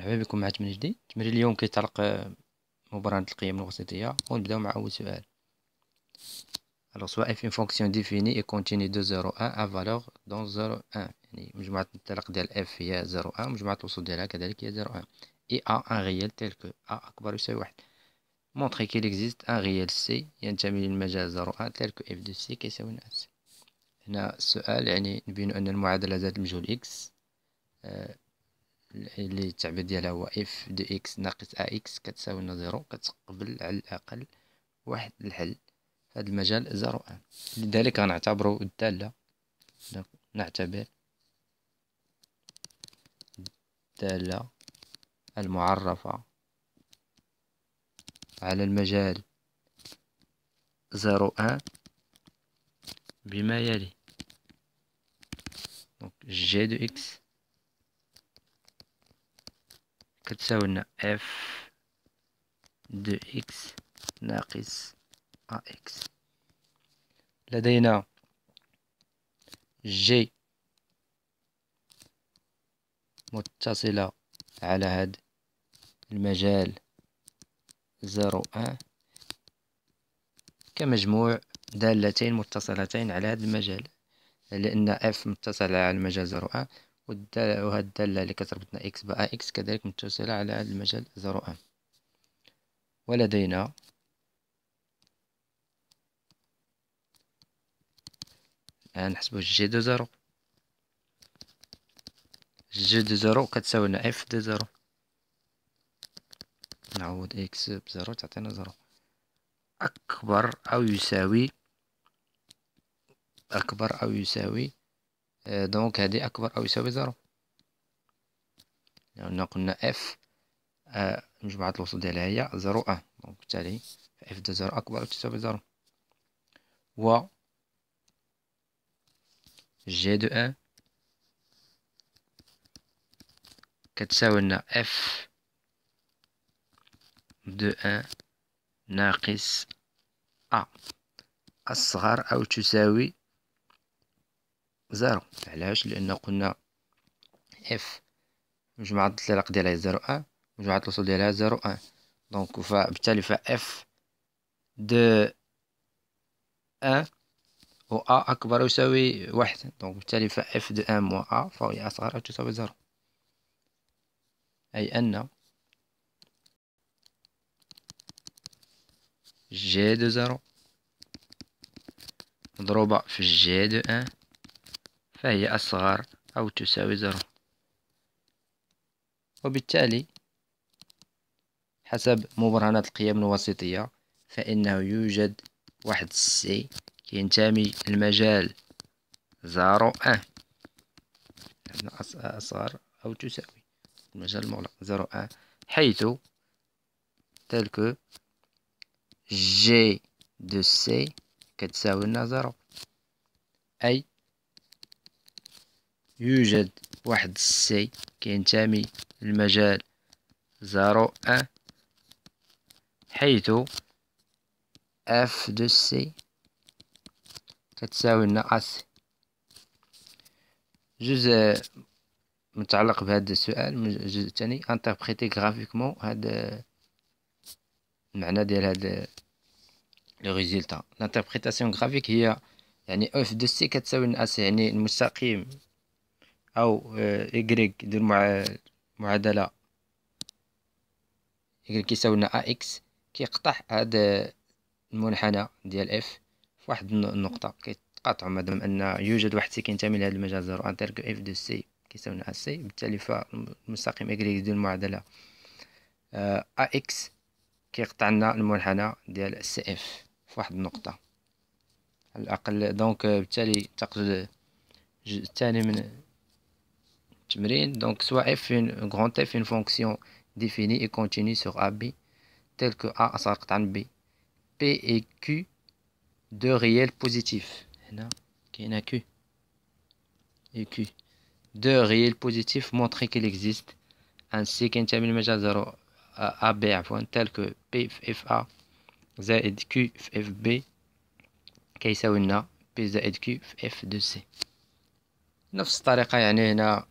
مرحبا بكم مع تمرين جديد. تمرين اليوم كيتعلق مبرهنة القيم الوسيطية، ونبداو مع أول سؤال. Alors soit f une fonction définie et continue de 0 1 à valeur dans 0 1، يعني مجموعة الانطلاق ديال f هي 0 1، مجموعة الوصول ديالها كذلك هي 0 1 et a un réel tel que a أكبر يساوي 1. montrer qu'il existe un réel c ينتمي للمجال 0 1 tel que f de c كيساوي لنا c. هنا السؤال يعني نبين أن المعادلة ذات المجهول x اللي التعبير ديالها هو اف دو اكس ناقص ا اكس كتساوي لنا زيرو، كتقبل على الأقل واحد الحل في هذا المجال زيرو ان. لذلك غنعتبرو الدالة، نعتبر الدالة المعرفة على المجال زيرو ان بما يلي. جي دو اكس كتساوي لنا اف دو اكس ناقص ا اكس. لدينا جي متصلة على هذا المجال زيرو ان كمجموع دالتين متصلتين على هذا المجال، لأن اف متصلة على المجال زيرو ان، وهاد الدالة اللي كتربطنا اكس بأ اكس كذلك متصلة على هذا المجال زيرو ان. ولدينا الآن نحسبو جي دو زيرو. جي دو زيرو كتساوي لنا اف دو زيرو، نعوض اكس بزيرو تعطينا زيرو. أكبر أو يساوي دونك هذه أكبر أو يساوي زيرو، لأن قلنا اف مجموعة الوصول ديالها هي زيرو ان، دونك بالتالي اف دو زيرو أكبر أو تساوي زيرو. و جي دو ان كتساوي لنا اف دو ان ناقص ا أصغر أو تساوي زيرو. علاش؟ لأن قلنا اف مجموعة الانطلاق ديالها زيرو ان، مجموعة الوصول ديالها زيرو ان، دونك بالتالي اف دو ان و ا أكبر أو يساوي واحد، دونك بالتالي اف دو ان موان ا فهي أصغر أو تساوي زيرو، أي أن جي دو زيرو مضروبة في جي دو ان فهي أصغر أو تساوي زيرو. وبالتالي حسب مبرهنة القيم الوسيطية فإنه يوجد واحد سي ينتمي للمجال زيرو ان، أصغر أو تساوي المجال المغلق زيرو ان، حيث تلك جي دو سي كتساوي لنا زيرو، أي يوجد واحد سي كينتمي للمجال زيرو ان حيث اف دو سي كتساوي لنا اس. جزء متعلق بهذا السؤال، الجزء الثاني انتربريتي غرافيكمون هذا المعنى ديال هذا لو ريزولتا. الانتربريتاسيون غرافيك هي يعني اف دو سي كتساوي لنا اس، يعني المستقيم او إيكغيك ديال المعادلة إيكغيك كيساوي لنا ا اكس كيقطع هذا المنحنى ديال اف في واحد النقطة، كيتقاطعو مادام أن يوجد واحد سي كينتمي لهذا المجال زيرو ان تلك اف دو سي كيساوي لنا سي، بالتالي فالمستقيم إيكغيك ديال المعادلة ا اكس كيقطع لنا المنحنى ديال سي اف في واحد النقطة على الأقل. دونك بالتالي تقصد الجزء الثاني من التمرين. دونك سوا اف une grande f une fonction définie et continue sur a b telle que a أصغر قطعا b p et q deux réels positifs. هنا كاينة q et q deux réels positifs montrer qu'il existe un c كينتمي للمجال زيرو a b عفوا tel que p في f a زائد q في f b كيساوي لنا p زائد q في f de c. نفس الطريقة يعني هنا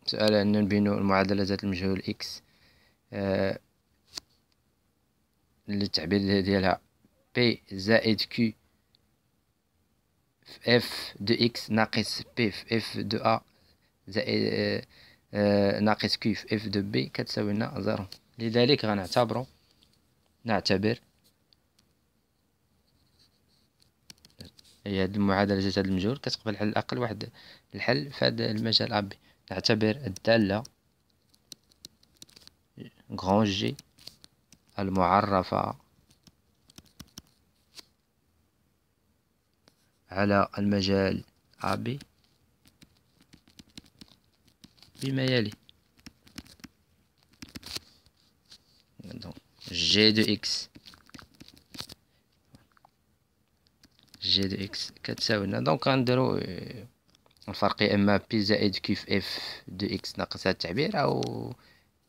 سؤال أن نبينو المعادلة ذات المجهول إكس التعبير ديالها بي زائد كي في اف دو اكس ناقص بي في اف دو ا زائد ناقص كي في اف دو بي كتساوي لنا زيرو. لذلك نعتبر هي هاد المعادلة جات هاد المجهول كتقبل على الأقل واحد الحل في هاد المجال أبي. نعتبر الدالة غران جي المعرفة على المجال أبي بما يلي: جي دو اكس كتساوي لنا دونك غنديرو الفرق يا اما بي زائد كي في اف دو اكس ناقص هاد التعبير، او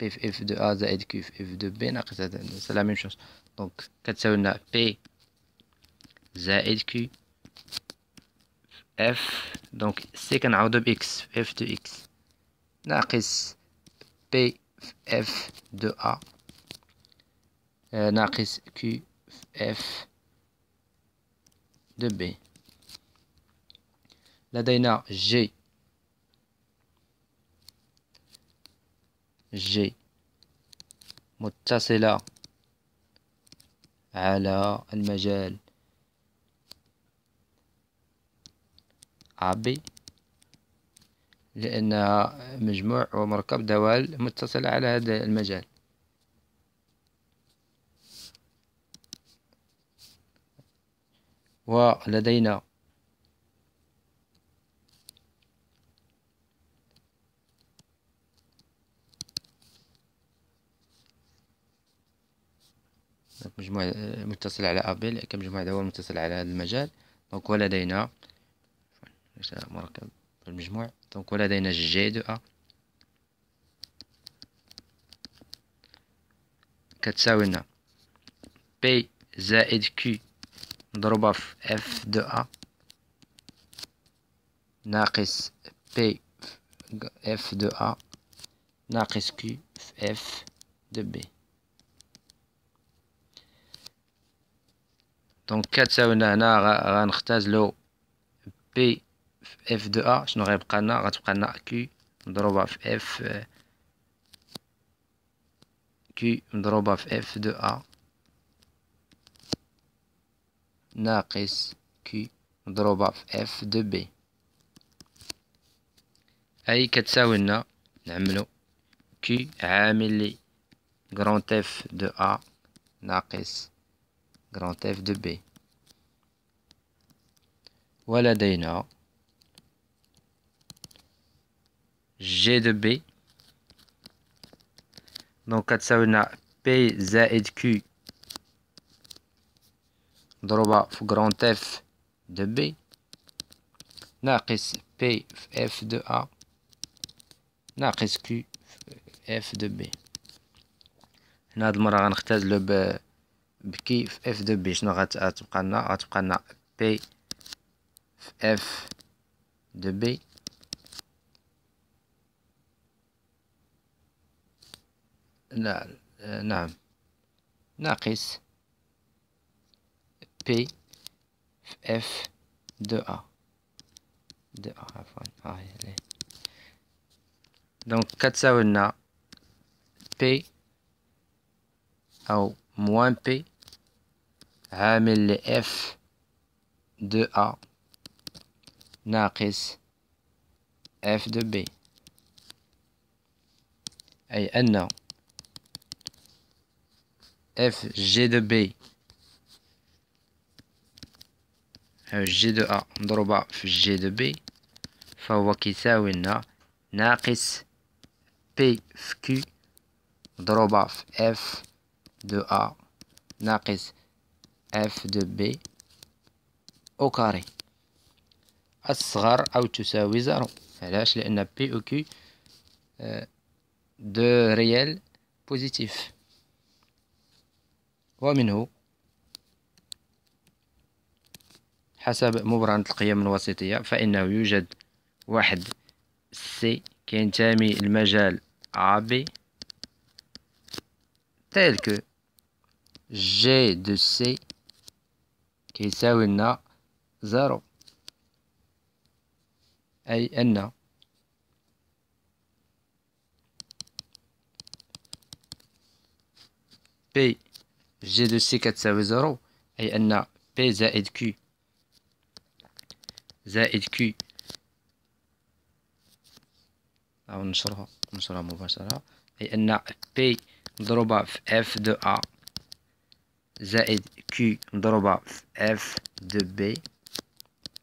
بي في اف دو ا زائد كي في اف دو بي ناقص هاد، سي لا ميم شوز. دونك كتساوي لنا بي زائد كي اف، دونك سي كنعوضو باكس في اف دو اكس ناقص بي في اف دو ا ناقص كي في اف دو بي. لدينا جي متصلة على المجال AB لأنها مجموع ومركب دوال متصلة على هذا المجال. ولدينا مجموع متصل على AB كمجموع دوال متصل على هذا المجال. دونك ولدينا مركب المجموع، دونك ولدينا جي دو أ كتساوي لنا بي زائد كي مضروبة في اف دو أ ناقص بي في اف دو أ ناقص كي في اف دو بي. دونك كتساوي لنا هنا غنختازلو بي في اف دو ا، شنو غيبقى لنا؟ غتبقى لنا كي مضروبة في اف دو ا ناقص كي مضروبة في اف دو بي، أي كتساوي لنا نعملو كي عامل لي غران اف دو ا ناقص غران اف دو بي. ولدينا جي دو بي، دونك كتساوي لنا بي زائد كي مضروبة في غران اف دو بي ناقص بي في اف دو ا ناقص كي في اف دو بي. هنا هاد المرة غنختازلو بكي في اف دو بي، شنو غتبقى لنا بي في اف دو بي نعم ناقص بي في اف دو ا عفوا دونك كتساوي لنا بي او موان بي عامل ل اف دو ا ناقص اف دو بي، اي ان اف جي دو بي أو جي دو أ مضروبة في جي دو بي فهو كيساوي لنا ناقص بي في كي مضروبة في اف دو أ ناقص اف دو بي أو كاري أصغر أو تساوي زيرو. علاش؟ لأن بي أو كي دو ريال بوزيتيف. ومنه حسب مبرهنة القيم الوسيطية فإنه يوجد واحد سي كينتمي المجال AB tel que G de C كيساوي لنا زيرو، أي أن P G de C كتساوي زيرو، أي أن P زائد Q زائد Q، أو نشرها مباشرة، أي أن P مضروبة في F de A زائد Q مضروبة في F de B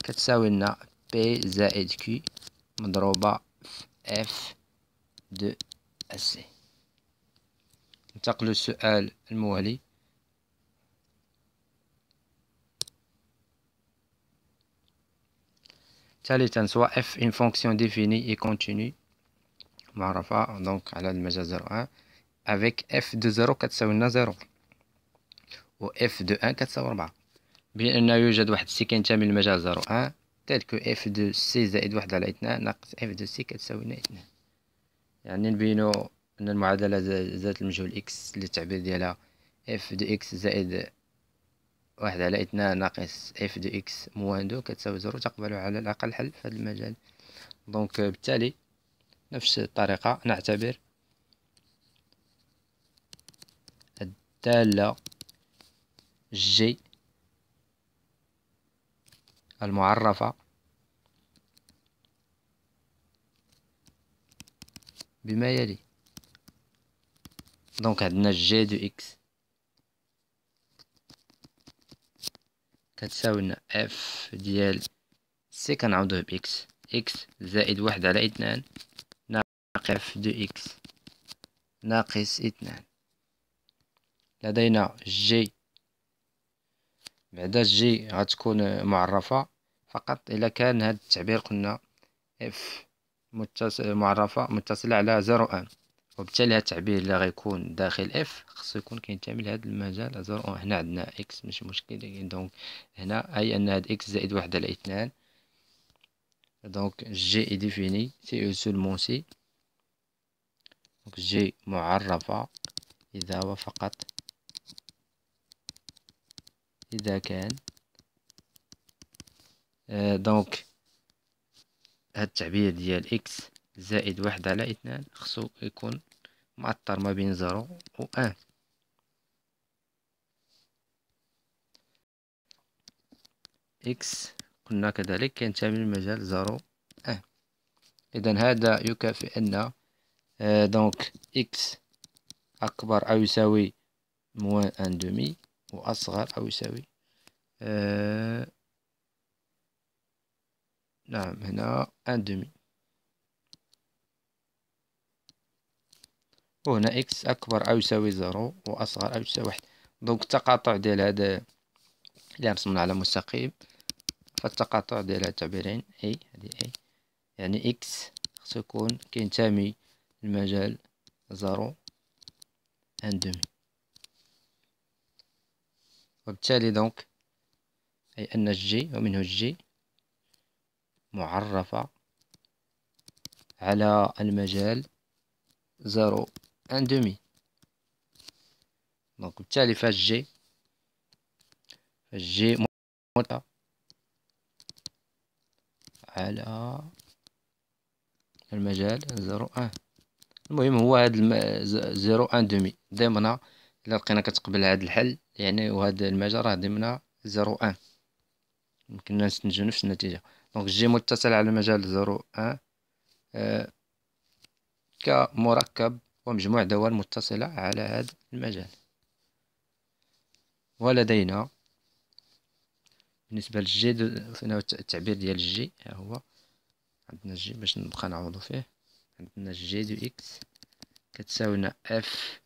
كتساوي لنا P زائد Q مضروبة في F de C. ننتقل للسؤال الموالي. ثالثا، سواء f une fonction définie et continue معرفة دونك على المجال 0 1 avec f de 0 كتساوي لنا 0 و f de 1 كتساوي 4، بأن يوجد واحد c كينتمي للمجال 0 1 tel que f de c زائد 1 على 2 ناقص f de c كتساوي لنا 2. يعني نبينو أن المعادلة ذات المجهول x اللي التعبير ديالها f de x زائد 1 على 2 ناقص f de x moins 2 كتساوي 0 تقبل على الأقل حل في هذا المجال. دونك بالتالي نفس الطريقة نعتبر الدالة G المعرفة بما يلي. دونك عندنا G de x كتساوي لنا f ديال c كنعوضوه ب x زائد 1 على 2 ناقص f de x ناقص 2. لدينا G، بعدا G غتكون معرفة فقط إلا كان هاد التعبير قلنا f معرفة متصلة على 0 1، وبالتالي هاد التعبير اللي غيكون داخل f خصو يكون كينتمي لهاد المجال 0 1. هنا عندنا x ماشي مشكل، دونك هنا أي أن هاد x زائد 1 على 2. دونك G est défini si et seulement si. دونك G معرفة إذا وفقط إذا كان دونك هاد التعبير ديال x زائد 1 على 2 خصو يكون مؤطر ما بين 0 و 1. x قلنا كذلك كينتمي للمجال 0 1. إذا هذا يكافئ أن دونك x أكبر أو يساوي موان ان دومي وأصغر أو يساوي نعم هنا ان دومي، وهنا إكس أكبر أو يساوي 0 وأصغر أو يساوي 1. دونك التقاطع ديال هذا اللي رسمنا على مستقيم، فالتقاطع ديال هاد التعبيرين هذه يعني إكس خصو يكون كينتمي للمجال 0 ان دومي، وبالتالي دونك أي أن الجي ومنه الجي معرفة على المجال 0 ان دومي. دونك بالتالي فالجي معرفة على المجال 0 1. المهم هو هاد 0 ان دومي ضمن، إلا لقينا كتقبل هاد الحل يعني وهاد المجال راه ضمن 0 1 يمكننا نستنتجو نفس النتيجة. دونك جي متصل على المجال 0 1 كمركب ومجموع دوال متصلة على هذا المجال. ولدينا بالنسبة للجي التعبير ديال الجي ها هو، عندنا الجي باش نبقى نعوضو فيه، عندنا جي دو إكس كتساوي لنا اف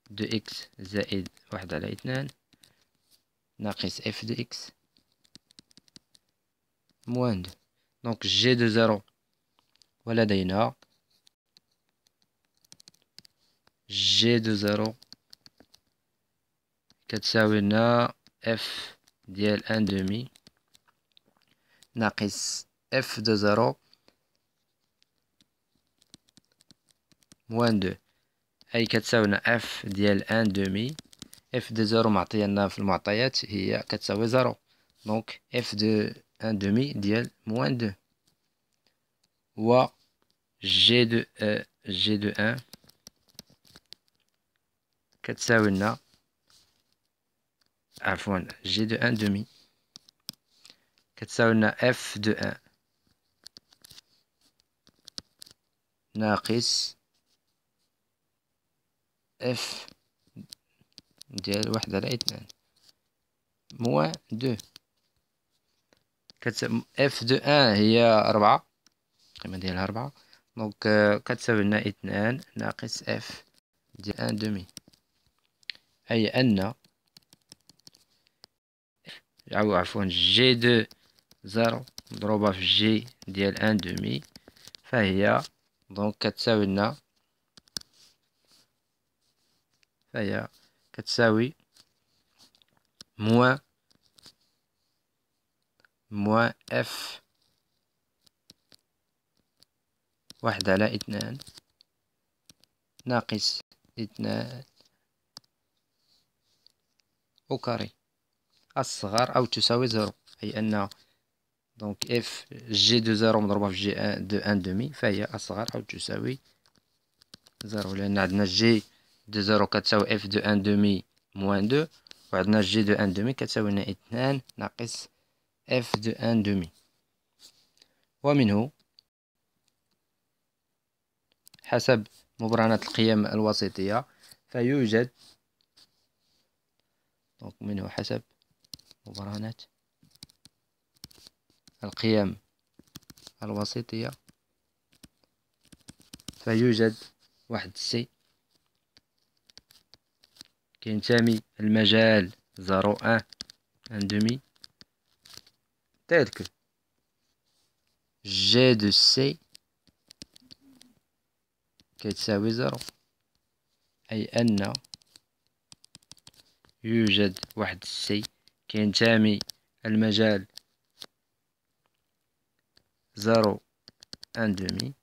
دو إكس زائد 1 على 2 ناقص اف دو إكس موان 2. دونك جي دو 0 ولدينا جي دو 0 كتساوي لنا اف ديال ان دومي ناقص اف دو 0 موان دو، أي كتساوينا اف ديال ان دومي. اف دو زيرو معطيانا في المعطيات هي كتساوي زيرو، دونك اف دو ان دومي ديال موان دو. و جي دو ان كتساوينا، عفوا جي دو ان دومي كتساوينا اف دو ان ناقص اف ديال واحد على اثنان موان دو. اف دو ان هي ربعة، القيمة ديالها ربعة، دونك كتساوي لنا اثنان ناقص اف ديال ان دومي، أي أن أو عفوا جي دو زيرو مضروبة في جي ديال ان دومي، فهي دونك كتساوي موان اف واحد على اثنان ناقص اثنان أو كاري الصغر أو تساوي زيرو، أي أن دونك اف جي دو زيرو مضروبة في جي دو ان دومي فهي أصغر أو تساوي زيرو، لأن عندنا جي دو زيرو كتساوي اف دو ان دومي موان دو، وعندنا جي دو ان دومي كتساوي لنا اثنان ناقص اف دو ان دومي. ومنه حسب مبرهنة القيم الوسيطية فيوجد، دونك منه حسب مبرهنة القيم الوسيطية فيوجد واحد سي كينتمي المجال زيرو ان دومي tel que G de C كتساوي زيرو، أي أن يوجد واحد سي كينتمي المجال زيرو ان دومي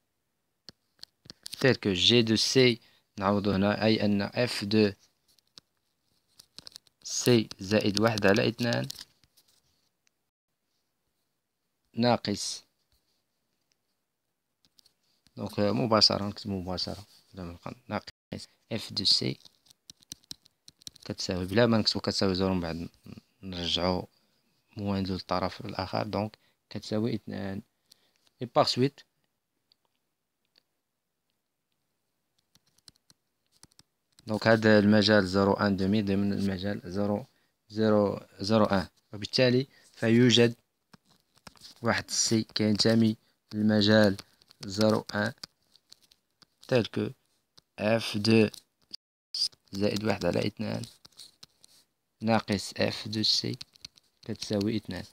tel que G de C نعوضو هنا، أي أن F de C زائد واحد على اثنان ناقص، دونك مباشرة نكتب مباشرة ناقص F de C كتساوي بلا ما نكتبو كتساوي زيرو من بعد نرجعو موان دو للطرف الآخر، دونك كتساوي اثنان. اي باغ سويت دونك هذا المجال زيرو ان دومي ضمن المجال زيرو ان، وبالتالي فيوجد واحد سي كينتمي للمجال زيرو ان tel que اف دو زائد واحد على اثنان ناقص اف دو سي كتساوي اثنان،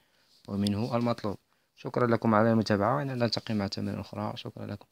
ومنه المطلوب. شكرا لكم على المتابعة، وإلى نلتقي مع تمارين أخرى. شكرا لكم.